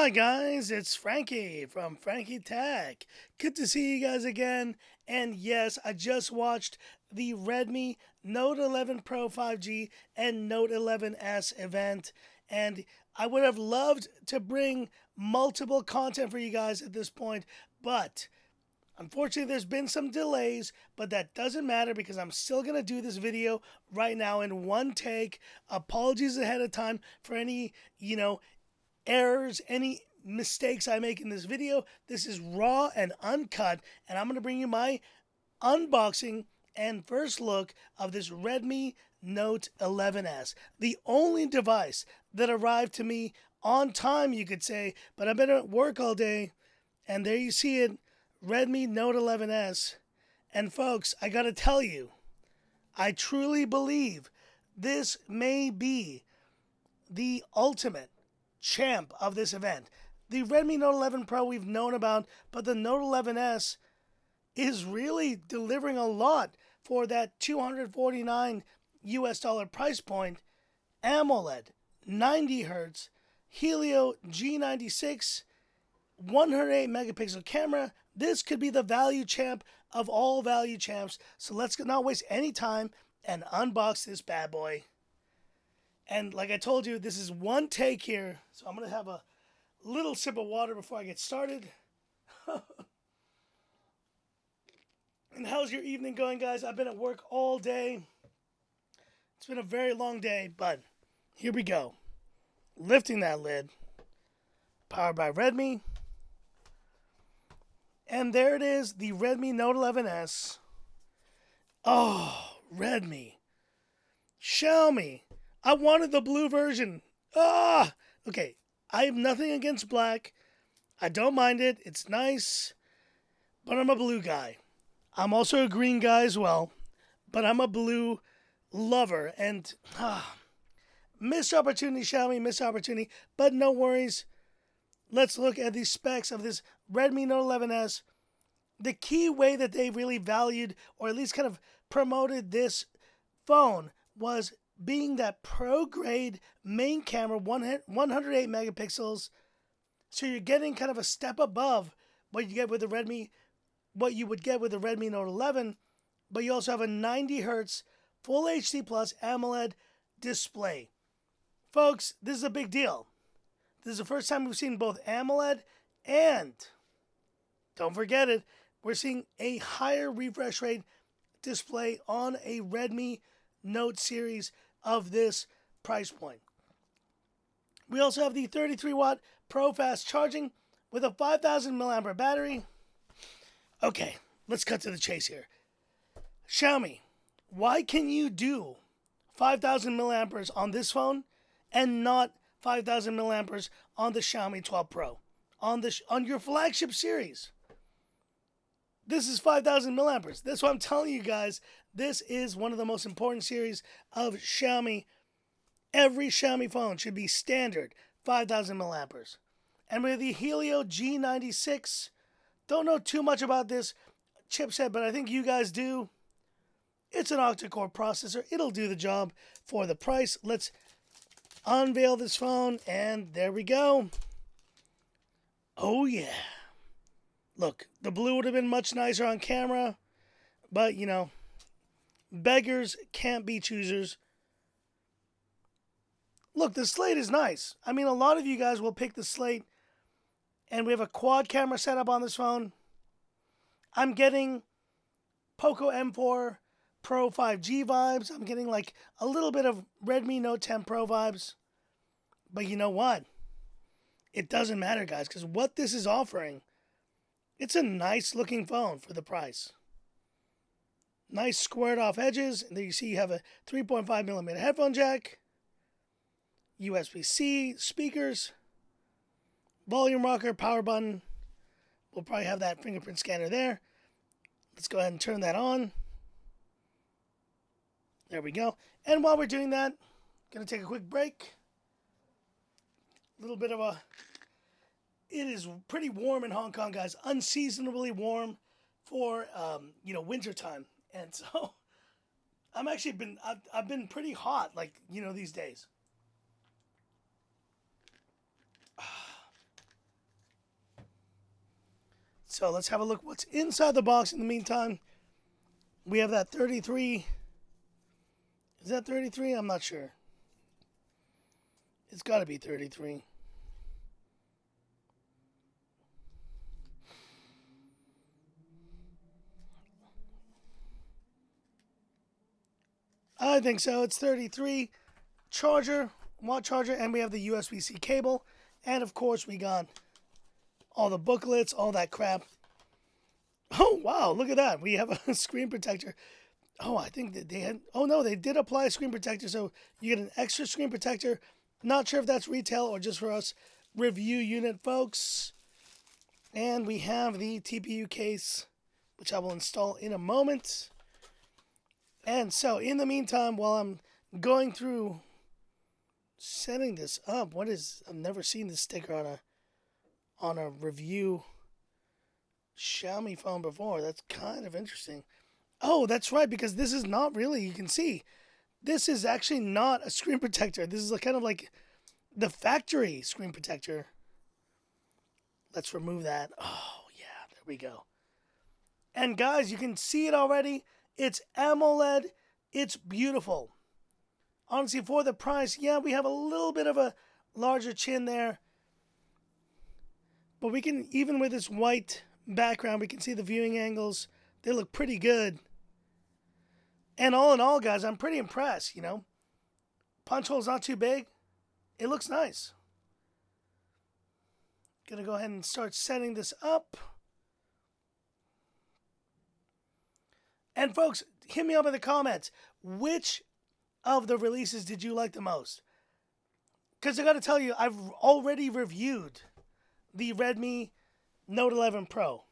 Hi guys, it's Frankie from Frankie Tech. Good to see you guys again. And yes, I just watched the Redmi Note 11 Pro 5G and Note 11S event, and I would have loved to bring multiple content for you guys at this point, but unfortunately, there's been some delays, but that doesn't matter because I'm still going to do this video right now in one take. Apologies ahead of time for any, errors, any mistakes I make in this video. This is raw and uncut, and I'm going to bring you my unboxing and first look of this Redmi Note 11S. The only device that arrived to me on time, you could say, but I've been at work all day, and there you see it, Redmi Note 11S. And folks, I gotta tell you, I truly believe this may be the ultimate champ of this event. The Redmi Note 11 Pro we've known about, but the Note 11S is really delivering a lot for that $249 US dollar price point. AMOLED, 90 Hz, Helio G96, 108 megapixel camera. This could be the value champ of all value champs. So let's not waste any time and unbox this bad boy. And like I told you, this is one take here. So I'm going to have a little sip of water before I get started. And how's your evening going, guys? I've been at work all day. It's been a very long day, but here we go. Lifting that lid. Powered by Redmi. And there it is, the Redmi Note 11S. Oh, Redmi. Xiaomi. I wanted the blue version. Okay, I have nothing against black. I don't mind it. It's nice. But I'm a blue guy. I'm also a green guy as well. But I'm a blue lover. And missed opportunity, Xiaomi, missed opportunity. But no worries. Let's look at the specs of this Redmi Note 11S. The key way that they really valued, or at least kind of promoted this phone, was being that pro-grade main camera, 108 megapixels. So you're getting kind of a step above what you get with the Redmi, what you would get with the Redmi Note 11, but you also have a 90 Hz Full HD Plus AMOLED display. Folks, this is a big deal. This is the first time we've seen both AMOLED and, don't forget it, we're seeing a higher refresh rate display on a Redmi Note series of this price point. We also have the 33 watt Pro Fast charging with a 5,000 milliampere battery. Okay, let's cut to the chase here. Xiaomi, why can you do 5,000 milliamperes on this phone and not 5,000 milliamperes on the Xiaomi 12 Pro, on your flagship series? This is 5,000 milliamperes. That's what I'm telling you guys. This is one of the most important series of Xiaomi. Every Xiaomi phone should be standard 5,000 milliamperes. And with the Helio G96, don't know too much about this chipset, but I think you guys do. It's an octa-core processor. It'll do the job for the price. Let's unveil this phone, and there we go. Oh yeah. Look, the blue would have been much nicer on camera, but beggars can't be choosers. Look, the slate is nice. I mean, a lot of you guys will pick the slate, and we have a quad camera setup on this phone. I'm getting Poco M4 Pro 5G vibes. I'm getting like a little bit of Redmi Note 10 Pro vibes. But you know what? It doesn't matter, guys, because what this is offering, it's a nice looking phone for the price. Nice squared off edges. And there you see you have a 3.5 millimeter headphone jack, USB-C speakers, volume rocker, power button. We'll probably have that fingerprint scanner there. Let's go ahead and turn that on. There we go. And while we're doing that, going to take a quick break. A little bit of it is pretty warm in Hong Kong, guys. Unseasonably warm for, winter time. And so I've been pretty hot, these days. So let's have a look what's inside the box in the meantime. We have that 33. Is that 33? I'm not sure. It's got to be 33. I think so. It's 33. Charger, watt charger, and we have the USB-C cable. And of course, we got all the booklets, all that crap. Oh, wow, look at that. We have a screen protector. Oh, I think that they had... Oh, no, they did apply a screen protector, so you get an extra screen protector. Not sure if that's retail or just for us review unit folks. And we have the TPU case, which I will install in a moment. And so, in the meantime, while I'm going through setting this up, I've never seen this sticker on a review Xiaomi phone before. That's kind of interesting. Oh, that's right, because this is not really, you can see, this is actually not a screen protector. This is kind of like the factory screen protector. Let's remove that. Oh, yeah, there we go. And guys, you can see it already. It's AMOLED. It's beautiful. Honestly, for the price, yeah, we have a little bit of a larger chin there. But we can, even with this white background, we can see the viewing angles. They look pretty good. And all in all, guys, I'm pretty impressed, you know. Punch hole's not too big. It looks nice. Gonna go ahead and start setting this up. And folks, hit me up in the comments. Which of the releases did you like the most? Because I got to tell you, I've already reviewed the Redmi Note 11 Pro.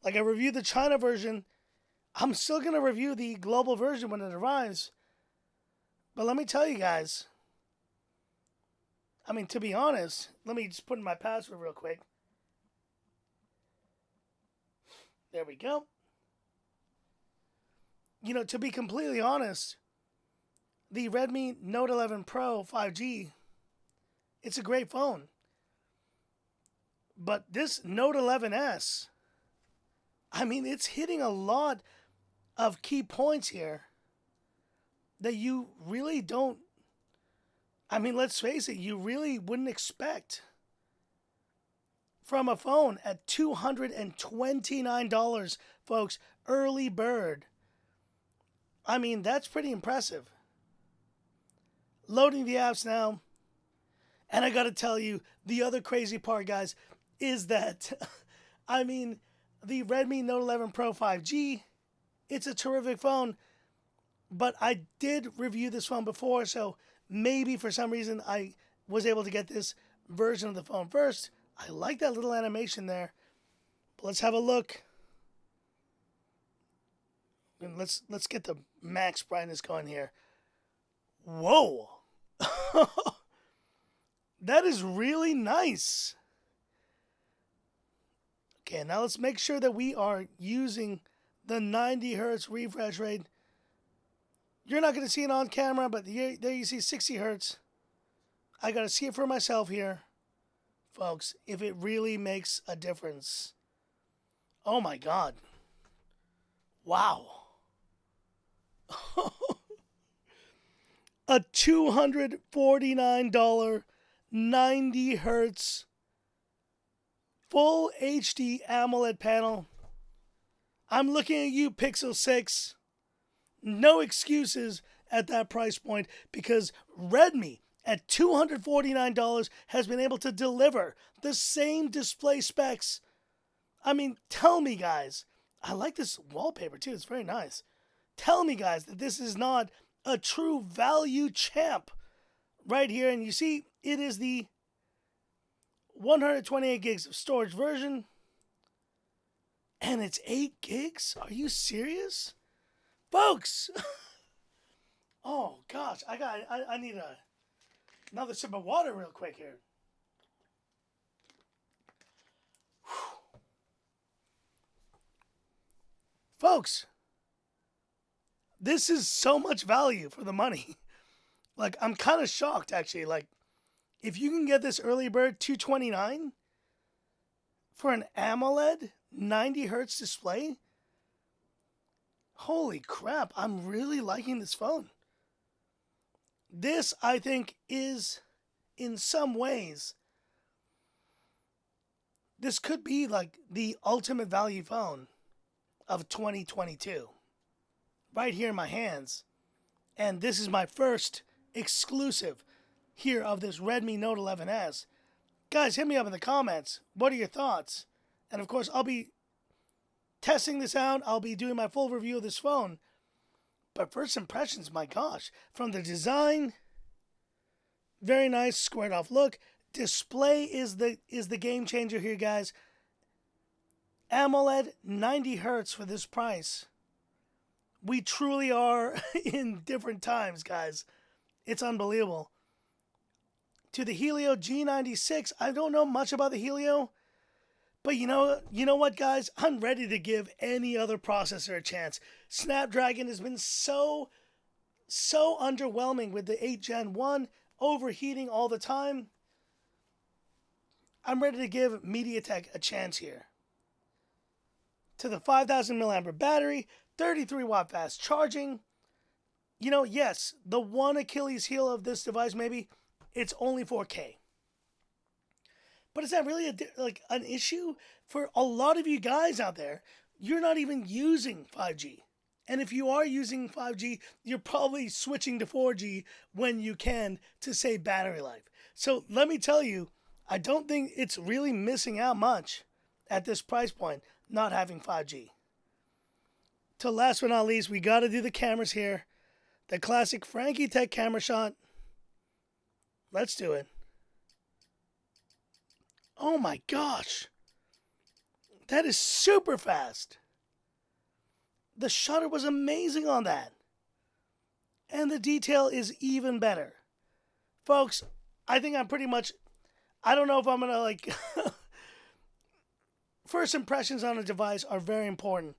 Like, I reviewed the China version. I'm still going to review the global version when it arrives. But let me tell you guys. I mean, to be honest, let me just put in my password real quick. There we go. You know, to be completely honest, the Redmi Note 11 Pro 5G, it's a great phone. But this Note 11S, I mean, it's hitting a lot of key points here that you really don't, I mean, let's face it, you really wouldn't expect from a phone at $229, folks, early bird. I mean, that's pretty impressive. Loading the apps now. And I got to tell you, the other crazy part, guys, is that, I mean, the Redmi Note 11 Pro 5G, it's a terrific phone. But I did review this phone before, so maybe for some reason I was able to get this version of the phone first. I like that little animation there. But let's have a look. And let's get the max brightness going here. Whoa. That is really nice. Okay, now let's make sure that we are using the 90 hertz refresh rate. You're not going to see it on camera, but there you see 60 hertz. I got to see it for myself here, folks, if it really makes a difference. Oh my God. Wow. A $249 90 hertz full HD AMOLED panel. I'm looking at you, Pixel 6. No excuses at that price point, because Redmi at $249 has been able to deliver the same display specs. I mean, tell me, guys. I like this wallpaper too. It's very nice. Tell me, guys, that this is not a true value champ right here. And you see, it is the 128 gigs of storage version. And it's 8 gigs? Are you serious? Folks! Oh, gosh. I need another sip of water real quick here. Whew. Folks, this is so much value for the money. Like, I'm kind of shocked, actually. Like, if you can get this early bird $229, for an AMOLED 90 hertz display. Holy crap, I'm really liking this phone. This, I think, is, in some ways, this could be like the ultimate value phone of 2022. Right here in my hands. And this is my first exclusive here of this Redmi Note 11S. Guys, hit me up in the comments. What are your thoughts? And of course, I'll be testing this out. I'll be doing my full review of this phone. But first impressions, my gosh. From the design, very nice, squared off look. Display is the game changer here, guys. AMOLED 90 hertz for this price. We truly are in different times, guys. It's unbelievable. To the Helio G96, I don't know much about the Helio, but you know what, guys? I'm ready to give any other processor a chance. Snapdragon has been so underwhelming with the 8 Gen 1, overheating all the time. I'm ready to give MediaTek a chance here. To the 5,000 mAh battery, 33 watt fast charging. Yes, the one Achilles heel of this device, maybe, it's only 4K. But is that really an issue? For a lot of you guys out there, you're not even using 5G. And if you are using 5G, you're probably switching to 4G when you can to save battery life. So let me tell you, I don't think it's really missing out much at this price point, not having 5G. To last but not least, we got to do the cameras here. The classic Frankie Tech camera shot. Let's do it. Oh my gosh. That is super fast. The shutter was amazing on that. And the detail is even better. Folks, I think I'm pretty much... I don't know if I'm going to First impressions on a device are very important.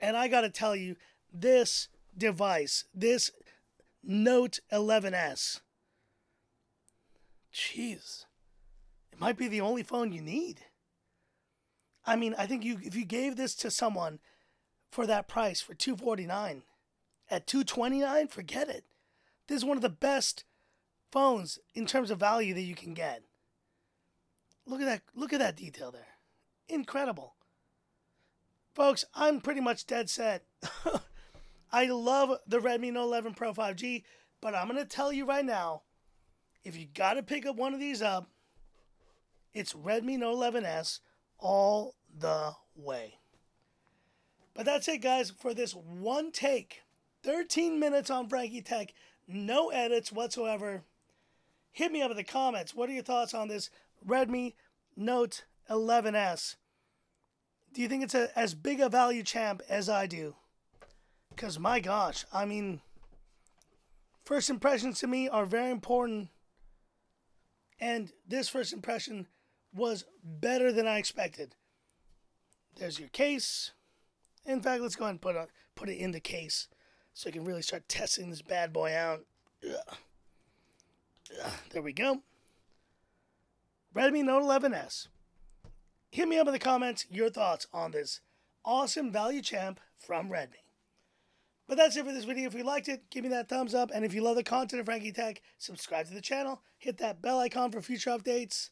And I got to tell you, this device, this Note 11S, jeez, it might be the only phone you need. I mean, I think if you gave this to someone for that price, for $249, at $229, forget it. This is one of the best phones in terms of value that you can get. Look at that detail there. Incredible. Folks, I'm pretty much dead set. I love the Redmi Note 11 Pro 5G, but I'm going to tell you right now, if you got to pick up one of these up, it's Redmi Note 11S all the way. But that's it, guys, for this one take. 13 minutes on Frankie Tech. No edits whatsoever. Hit me up in the comments. What are your thoughts on this Redmi Note 11S? Do you think it's as big a value champ as I do? Because, my gosh, I mean, first impressions to me are very important. And this first impression was better than I expected. There's your case. In fact, let's go ahead and put it in the case so you can really start testing this bad boy out. There we go. Redmi Note 11S. Hit me up in the comments your thoughts on this awesome value champ from Redmi. But that's it for this video. If you liked it, give me that thumbs up. And if you love the content of Frankie Tech, subscribe to the channel. Hit that bell icon for future updates.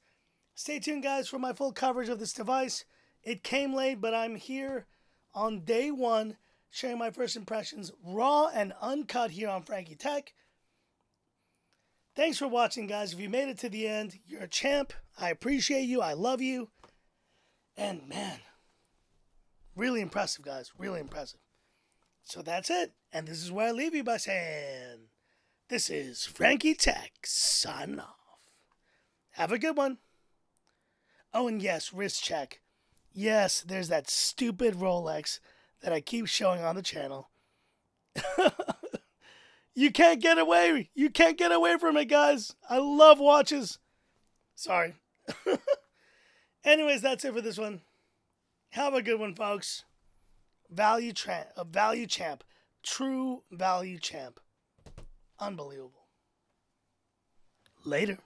Stay tuned, guys, for my full coverage of this device. It came late, but I'm here on day one, sharing my first impressions, raw and uncut here on Frankie Tech. Thanks for watching, guys. If you made it to the end, you're a champ. I appreciate you. I love you. And, man, really impressive, guys. Really impressive. So that's it. And this is where I leave you by saying, this is Frankie Tech signing off. Have a good one. Oh, and yes, wrist check. Yes, there's that stupid Rolex that I keep showing on the channel. You can't get away. You can't get away from it, guys. I love watches. Sorry. Anyways, that's it for this one. Have a good one, folks. Value champ. True value champ. Unbelievable. Later.